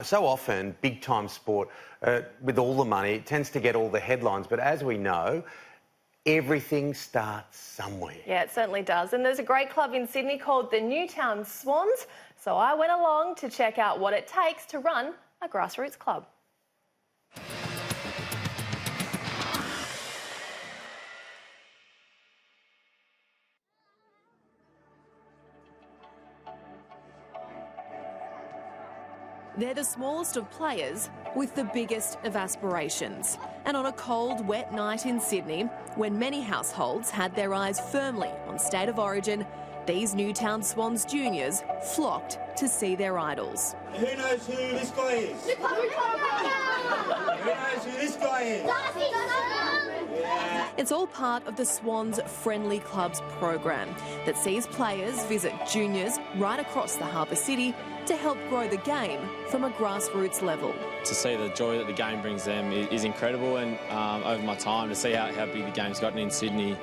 So often, big-time sport, with all the money, it tends to get all the headlines. But as we know, everything starts somewhere. Yeah, it certainly does. And there's a great club in Sydney called the Newtown Swans. So I went along to check out what it takes to run a grassroots club. They're the smallest of players with the biggest of aspirations. And on a cold, wet night in Sydney, when many households had their eyes firmly on State of Origin, these Newtown Swans juniors flocked to see their idols. Who knows who this guy is? Who knows who this guy is? It's all part of the Swans Friendly Clubs program that sees players visit juniors right across the harbour city to help grow the game from a grassroots level. To see the joy that the game brings them is incredible, and over my time to see how big the game's gotten in Sydney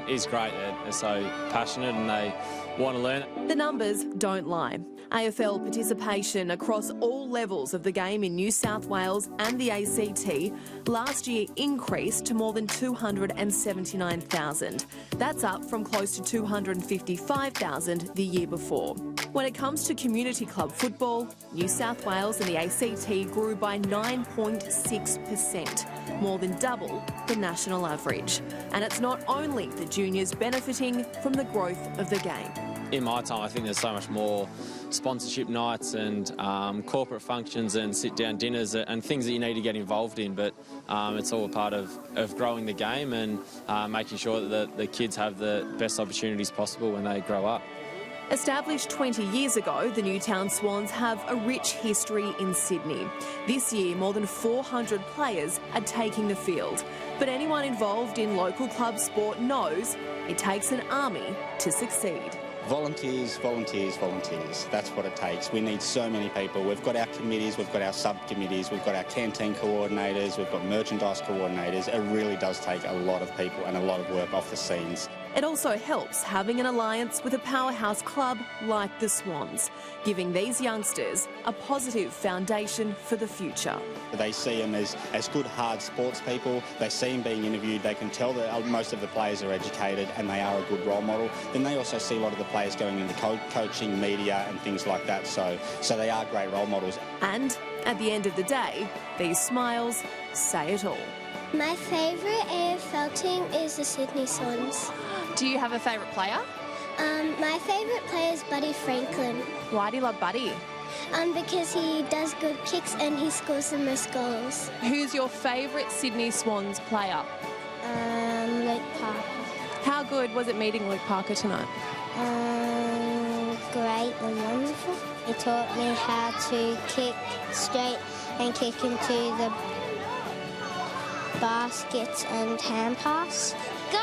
is great. They're so passionate and they want to learn. The numbers don't lie. AFL participation across all levels of the game in New South Wales and the ACT last year increased to more than 279,000. That's up from close to 255,000 the year before. When it comes to community club football, New South Wales and the ACT grew by 9.6%, more than double the national average. And it's not only the juniors benefiting from the growth of the game. In my time, I think there's so much more sponsorship nights and corporate functions and sit-down dinners and things that you need to get involved in, but it's all a part of growing the game and making sure that the kids have the best opportunities possible when they grow up. Established 20 years ago, the Newtown Swans have a rich history in Sydney. This year, more than 400 players are taking the field. But anyone involved in local club sport knows it takes an army to succeed. Volunteers, volunteers, volunteers. That's what it takes. We need so many people. We've got our committees, we've got our subcommittees, we've got our canteen coordinators, we've got merchandise coordinators. It really does take a lot of people and a lot of work off the scenes. It also helps having an alliance with a powerhouse club like the Swans, giving these youngsters a positive foundation for the future. They see them as good, hard sports people. They see them being interviewed. They can tell that most of the players are educated and they are a good role model. Then they also see a lot of the players going into coaching, media and things like that. So they are great role models. And at the end of the day, these smiles say it all. My favourite AFL team is the Sydney Swans. Do you have a favourite player? My favourite player is Buddy Franklin. Why do you love Buddy? Because he does good kicks and he scores the most goals. Who's your favourite Sydney Swans player? Luke Parker. How good was it meeting Luke Parker tonight? Great and wonderful. He taught me how to kick straight and kick into the baskets and hand pass. Go!